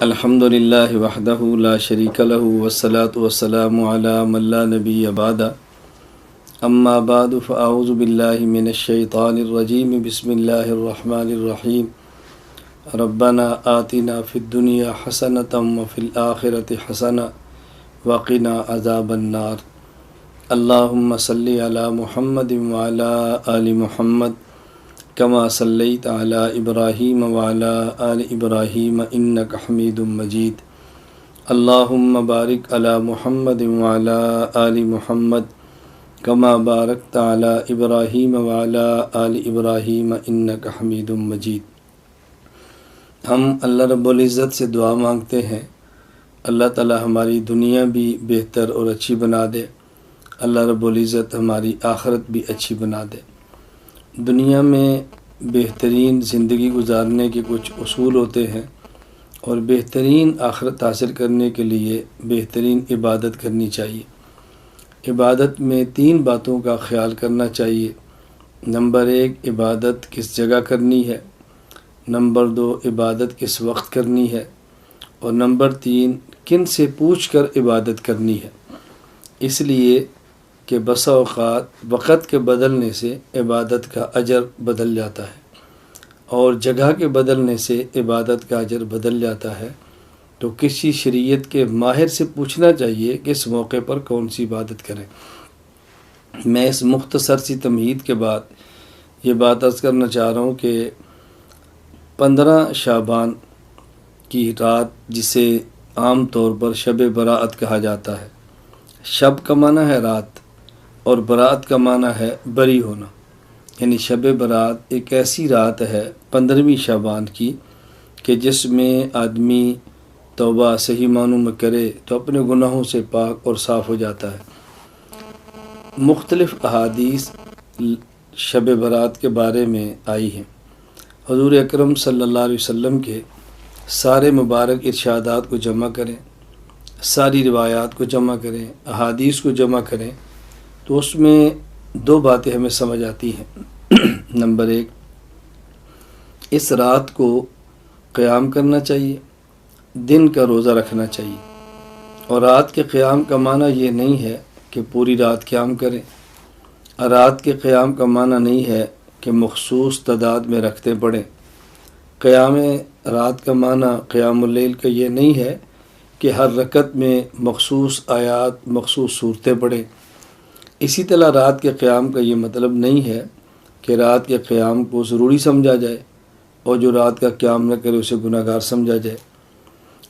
الحمد للہ وحدہ لا شریک لہ والصلاة والسلام علی من لا نبی بعد اما بعد فاعوذ باللہ من الشیطان الرجیم بسم اللہ الرحمن الرحیم ربنا آتنا فی الدنیا حسنۃ وفی الآخرۃ حسنۃ وقنا عذاب النار اللہم صلی علی محمد وعلی آل محمد کما صلیت علی ابراہیم وعلی آل ابراہیم انک حمید مجید اللہم بارک علی محمد وعلی آل محمد کما بارکت علی ابراہیم وعلی آل ابراہیم انک حمید مجید۔ ہم اللہ رب العزت سے دعا مانگتے ہیں اللہ تعالی ہماری دنیا بھی بہتر اور اچھی بنا دے، اللہ رب العزت ہماری آخرت بھی اچھی بنا دے۔ دنیا میں بہترین زندگی گزارنے کے کچھ اصول ہوتے ہیں اور بہترین آخرت حاصل کرنے کے لیے بہترین عبادت کرنی چاہیے۔ عبادت میں 3 باتوں کا خیال کرنا چاہیے۔ نمبر 1، عبادت کس جگہ کرنی ہے۔ نمبر 2، عبادت کس وقت کرنی ہے۔ اور نمبر 3، کن سے پوچھ کر عبادت کرنی ہے۔ اس لیے کہ بسا اوقات وقت کے بدلنے سے عبادت کا اجر بدل جاتا ہے اور جگہ کے بدلنے سے عبادت کا اجر بدل جاتا ہے، تو کسی شریعت کے ماہر سے پوچھنا چاہیے کہ اس موقع پر کون سی عبادت کریں۔ میں اس مختصر سی تمہید کے بعد یہ بات عرض کرنا چاہ رہا ہوں کہ 15 شعبان کی رات، جسے عام طور پر شب برات کہا جاتا ہے، شب کا معنی ہے رات اور برات کا معنی ہے بری ہونا، یعنی شب برات ایک ایسی رات ہے 15ویں شعبان کی کہ جس میں آدمی توبہ صحیح معنوں میں کرے تو اپنے گناہوں سے پاک اور صاف ہو جاتا ہے۔ مختلف احادیث شب برات کے بارے میں آئی ہیں۔ حضور اکرم صلی اللہ علیہ وسلم کے سارے مبارک ارشادات کو جمع کریں، ساری روایات کو جمع کریں، احادیث کو جمع کریں تو اس میں 2 باتیں ہمیں سمجھ آتی ہیں۔ نمبر 1، اس رات کو قیام کرنا چاہیے، دن کا روزہ رکھنا چاہیے۔ اور رات کے قیام کا معنی یہ نہیں ہے کہ پوری رات قیام کریں، رات کے قیام کا معنی نہیں ہے کہ مخصوص تعداد میں رکھتے پڑھیں۔ قیام رات کا معنی قیام اللیل کا یہ نہیں ہے کہ ہر رکعت میں مخصوص آیات، مخصوص صورتیں پڑھیں۔ اسی طرح رات کے قیام کا یہ مطلب نہیں ہے کہ رات کے قیام کو ضروری سمجھا جائے اور جو رات کا قیام نہ کرے اسے گناہ گار سمجھا جائے۔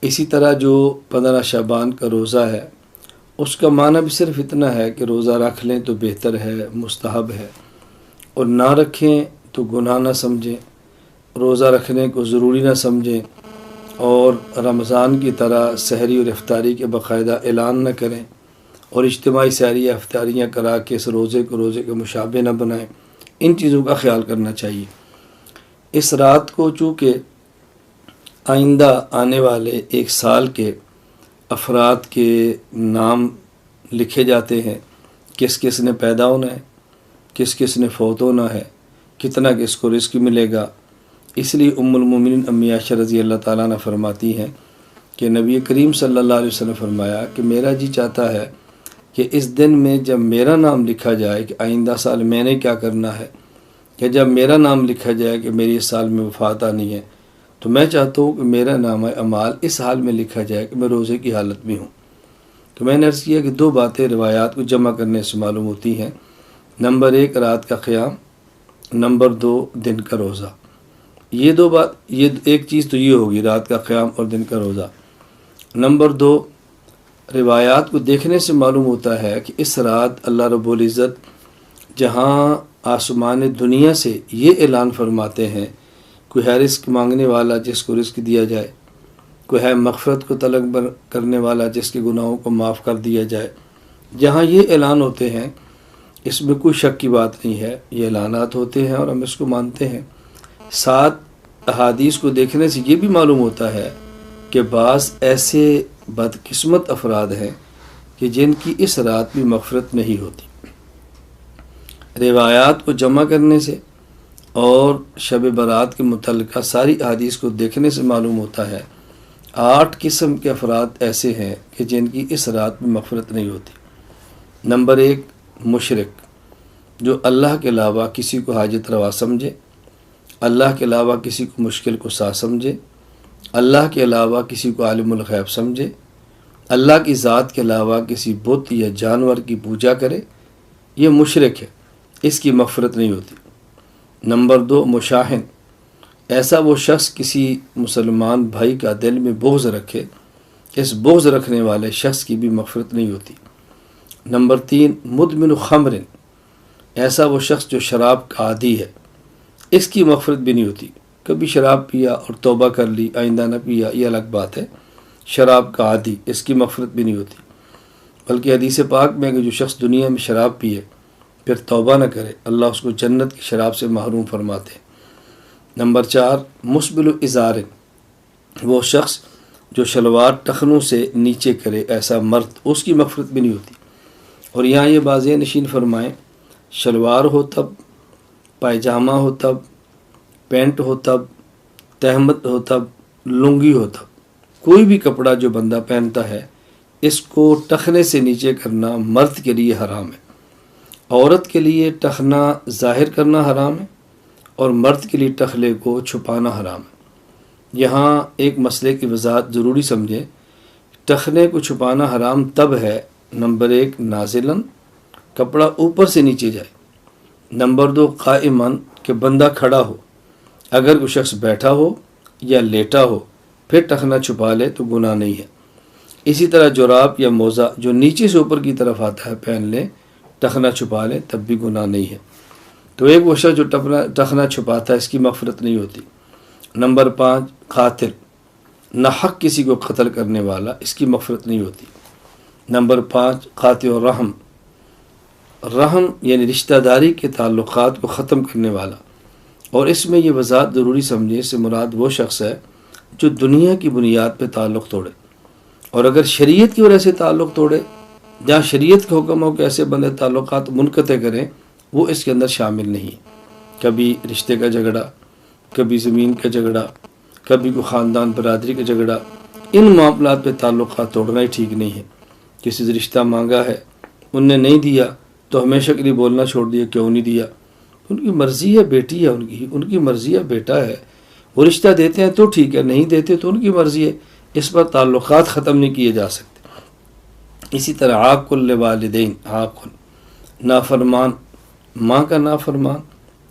اسی طرح جو 15 شعبان کا روزہ ہے، اس کا معنی بھی صرف اتنا ہے کہ روزہ رکھ لیں تو بہتر ہے، مستحب ہے، اور نہ رکھیں تو گناہ نہ سمجھیں، روزہ رکھنے کو ضروری نہ سمجھیں، اور رمضان کی طرح سحری اور افطاری کے باقاعدہ اعلان نہ کریں اور اجتماعی سحری یا افطاریاں کرا کے اس روزے کو روزے کے مشابہ نہ بنائیں۔ ان چیزوں کا خیال کرنا چاہیے۔ اس رات کو چونکہ آئندہ آنے والے 1 سال کے افراد کے نام لکھے جاتے ہیں، کس کس نے پیدا ہونا ہے، کس کس نے فوت ہونا ہے، کتنا کس کو رزق ملے گا، اس لیے ام المومنین امی عائشہ رضی اللہ تعالیٰ عنہ فرماتی ہیں کہ نبی کریم صلی اللہ علیہ وسلم فرمایا کہ میرا جی چاہتا ہے کہ اس دن میں جب میرا نام لکھا جائے کہ آئندہ سال میں نے کیا کرنا ہے، کہ جب میرا نام لکھا جائے کہ میری اس سال میں وفات آنی ہے، تو میں چاہتا ہوں کہ میرا نام اعمال اس حال میں لکھا جائے کہ میں روزے کی حالت میں ہوں۔ تو میں نے عرض کیا کہ 2 باتیں روایات کو جمع کرنے سے معلوم ہوتی ہیں۔ نمبر 1، رات کا قیام، نمبر 2، دن کا روزہ۔ یہ 2 بات، یہ ایک چیز تو یہ ہوگی، رات کا قیام اور دن کا روزہ۔ نمبر 2، روایات کو دیکھنے سے معلوم ہوتا ہے کہ اس رات اللہ رب العزت جہاں آسمان دنیا سے یہ اعلان فرماتے ہیں، کوئی ہے رزق مانگنے والا جس کو رزق دیا جائے، کوئی ہے مغفرت کو طلب کرنے والا جس کے گناہوں کو معاف کر دیا جائے، جہاں یہ اعلان ہوتے ہیں اس میں کوئی شک کی بات نہیں ہے، یہ اعلانات ہوتے ہیں اور ہم اس کو مانتے ہیں۔ ساتھ احادیث کو دیکھنے سے یہ بھی معلوم ہوتا ہے کہ بعض ایسے بدقسمت افراد ہیں کہ جن کی اس رات بھی مغفرت نہیں ہوتی۔ روایات کو جمع کرنے سے اور شب برات کے متعلقہ ساری احادیث کو دیکھنے سے معلوم ہوتا ہے 8 قسم کے افراد ایسے ہیں کہ جن کی اس رات میں مغفرت نہیں ہوتی۔ نمبر 1، مشرک، جو اللہ کے علاوہ کسی کو حاجت روا سمجھے، اللہ کے علاوہ کسی کو مشکل کو سا سمجھے، اللہ کے علاوہ کسی کو عالم الغیب سمجھے، اللہ کی ذات کے علاوہ کسی بت یا جانور کی پوجا کرے، یہ مشرک ہے، اس کی مغفرت نہیں ہوتی۔ نمبر 2، مشاہن، ایسا وہ شخص کسی مسلمان بھائی کا دل میں بغض رکھے، اس بغض رکھنے والے شخص کی بھی مغفرت نہیں ہوتی۔ نمبر 3، مدمن خمر، ایسا وہ شخص جو شراب کا عادی ہے، اس کی مغفرت بھی نہیں ہوتی۔ کبھی شراب پیا اور توبہ کر لی، آئندہ نہ پیا، یہ الگ بات ہے۔ شراب کا عادی، اس کی مغفرت بھی نہیں ہوتی۔ بلکہ حدیث پاک میں کہ جو شخص دنیا میں شراب پیے پھر توبہ نہ کرے، اللہ اس کو جنت کی شراب سے محروم فرماتے ہیں۔ نمبر 4، مسبل ازار، وہ شخص جو شلوار ٹخنوں سے نیچے کرے، ایسا مرد، اس کی مغفرت بھی نہیں ہوتی۔ اور یہاں یہ واضح نشین فرمائیں، شلوار ہو تب، پائجامہ ہو تب، پینٹ ہو تب، تہمت ہو تب، لنگی ہو تب، کوئی بھی کپڑا جو بندہ پہنتا ہے اس کو ٹخنے سے نیچے کرنا مرد کے لیے حرام ہے۔ عورت کے لیے ٹخنا ظاہر کرنا حرام ہے اور مرد کے لیے ٹخلے کو چھپانا حرام ہے۔ یہاں ایک مسئلے کی وضاحت ضروری سمجھیں، ٹخنے کو چھپانا حرام تب ہے، نمبر 1، نازلاً، کپڑا اوپر سے نیچے جائے۔ نمبر 2، قائماً، کہ بندہ کھڑا ہو، اگر کوئی شخص بیٹھا ہو یا لیٹا ہو پھر ٹخنا چھپا لے تو گناہ نہیں ہے۔ اسی طرح جراب یا موزہ جو نیچے سے اوپر کی طرف آتا ہے پہن لے، ٹخنا چھپا لے، تب بھی گناہ نہیں ہے۔ تو ایک وہ شخص جو ٹخنا چھپاتا ہے، اس کی مغفرت نہیں ہوتی۔ نمبر 5، قاتل، ناحق کسی کو قتل کرنے والا، اس کی مغفرت نہیں ہوتی۔ نمبر 5، قاطع الرحم، رحم یعنی رشتہ داری کے تعلقات کو ختم کرنے والا۔ اور اس میں یہ وضاحت ضروری سمجھے، اس سے مراد وہ شخص ہے جو دنیا کی بنیاد پہ تعلق توڑے، اور اگر شریعت کی وجہ سے تعلق توڑے، جہاں شریعت کا حکم ہو کہ ایسے بندے تعلقات منقطع کریں، وہ اس کے اندر شامل نہیں۔ کبھی رشتے کا جھگڑا، کبھی زمین کا جھگڑا، کبھی کوئی خاندان برادری کا جھگڑا، ان معاملات پہ تعلقات توڑنا ہی ٹھیک نہیں ہے۔ کسی سے رشتہ مانگا ہے، ان نے نہیں دیا تو ہمیشہ کے لیے بولنا چھوڑ دیا، کیوں نہیں دیا؟ ان کی مرضی ہے، بیٹی ہے ان کی مرضی ہے، بیٹا ہے، وہ رشتہ دیتے ہیں تو ٹھیک ہے، نہیں دیتے تو ان کی مرضی ہے، اس پر تعلقات ختم نہیں کیے جا سکتے۔ اسی طرح عاق لوالدین، عاق، نافرمان، ماں کا نافرمان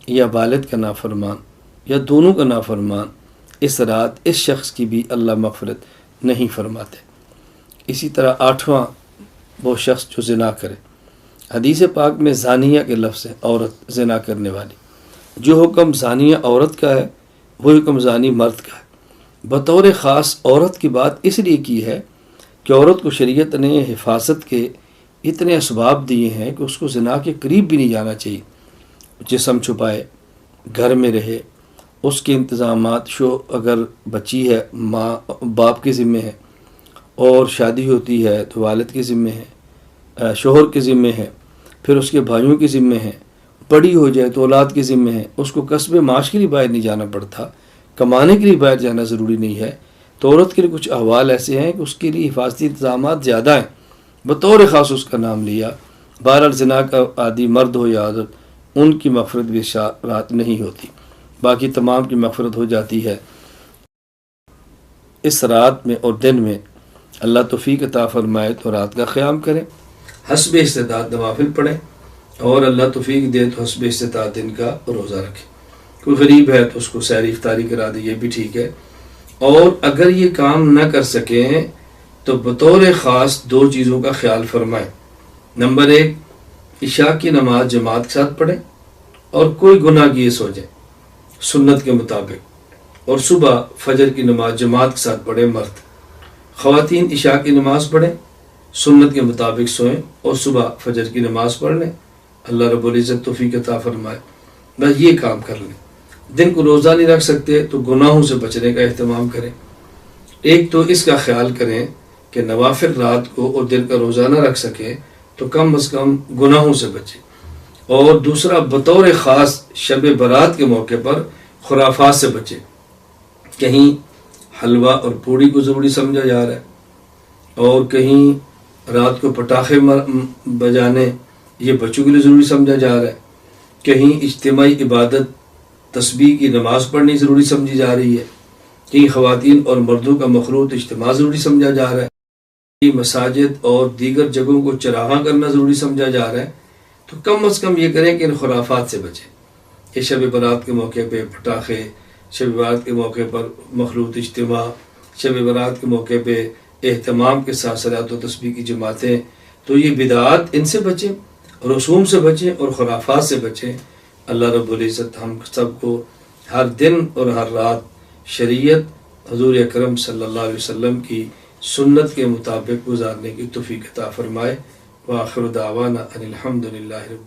یا والد کا نافرمان یا دونوں کا نافرمان، اس رات اس شخص کی بھی اللہ مغفرت نہیں فرماتے۔ اسی طرح 8واں، وہ شخص جو زنا کرے۔ حدیث پاک میں زانیہ کے لفظ ہے، عورت، زنا کرنے والی۔ جو حکم زانیہ عورت کا ہے وہ حکم زانی مرد کا ہے۔ بطور خاص عورت کی بات اس لیے کی ہے کہ عورت کو شریعت نے حفاظت کے اتنے اسباب دیے ہیں کہ اس کو زنا کے قریب بھی نہیں جانا چاہیے۔ جسم چھپائے، گھر میں رہے، اس کے انتظامات، اگر بچی ہے ماں باپ کے ذمے ہے، اور شادی ہوتی ہے تو والد کے ذمے ہے، شوہر کے ذمے ہے، پھر اس کے بھائیوں کے ذمے ہے، بڑی ہو جائے تو اولاد کے ذمے ہے، اس کو قصب معاش کے لیے باہر نہیں جانا پڑتا، کمانے کے لیے باہر جانا ضروری نہیں ہے۔ تو عورت کے لیے کچھ احوال ایسے ہیں کہ اس کے لیے حفاظتی انتظامات زیادہ ہیں، بطور خاص اس کا نام لیا۔ بہرحال زنا کا عادی مرد ہو یا عورت، ان کی مغفرت بھی رات نہیں ہوتی، باقی تمام کی مغفرت ہو جاتی ہے۔ اس رات میں اور دن میں اللہ توفیق عطا فرمائے تو رات کا قیام کریں، حسب استطاعت نوافل پڑھیں، اور اللہ توفیق دے تو حسب استطاعت دن کا روزہ رکھیں۔ کوئی غریب ہے تو اس کو سحری افطاری کرا دے، یہ بھی ٹھیک ہے۔ اور اگر یہ کام نہ کر سکیں تو بطور خاص 2 چیزوں کا خیال فرمائیں۔ نمبر 1، عشاء کی نماز جماعت کے ساتھ پڑھیں اور کوئی گناہ کیے سو جائیں سنت کے مطابق، اور صبح فجر کی نماز جماعت کے ساتھ پڑھیں مرد۔ خواتین عشاء کی نماز پڑھیں، سنت کے مطابق سوئیں اور صبح فجر کی نماز پڑھ لیں، اللہ رب العزت توفیق عطا فرمائے۔ بس یہ کام کر لیں۔ دن کو روزہ نہیں رکھ سکتے تو گناہوں سے بچنے کا اہتمام کریں۔ ایک تو اس کا خیال کریں کہ نوافل رات کو اور دن کا روزہ نہ رکھ سکیں تو کم از کم گناہوں سے بچیں، اور دوسرا بطور خاص شب برات کے موقع پر خرافات سے بچیں۔ کہیں حلوہ اور پوڑی کو ضروری سمجھا جا رہا ہے، اور کہیں رات کو پٹاخے بجانے یہ بچوں کے لیے ضروری سمجھا جا رہا ہے، کہیں اجتماعی عبادت تسبیح کی نماز پڑھنی ضروری سمجھی جا رہی ہے، کہیں خواتین اور مردوں کا مخلوط اجتماع ضروری سمجھا جا رہا ہے، کہیں مساجد اور دیگر جگہوں کو چراغاں کرنا ضروری سمجھا جا رہا ہے۔ تو کم از کم یہ کریں کہ ان خرافات سے بچیں کہ شب برات کے موقع پہ پٹاخے، شب برات کے موقع پر مخلوط اجتماع، شب برات کے موقع پہ اہتمام کے ساتھ صلاۃ و تسبیح کی جماعتیں، تو یہ بدعات ان سے بچیں، رسوم سے بچیں اور خرافات سے بچیں۔ اللہ رب العزت ہم سب کو ہر دن اور ہر رات شریعت حضور اکرم صلی اللہ علیہ وسلم کی سنت کے مطابق گزارنے کی توفیق عطا فرمائے۔ وآخر دعوانا ان الحمد للہ رب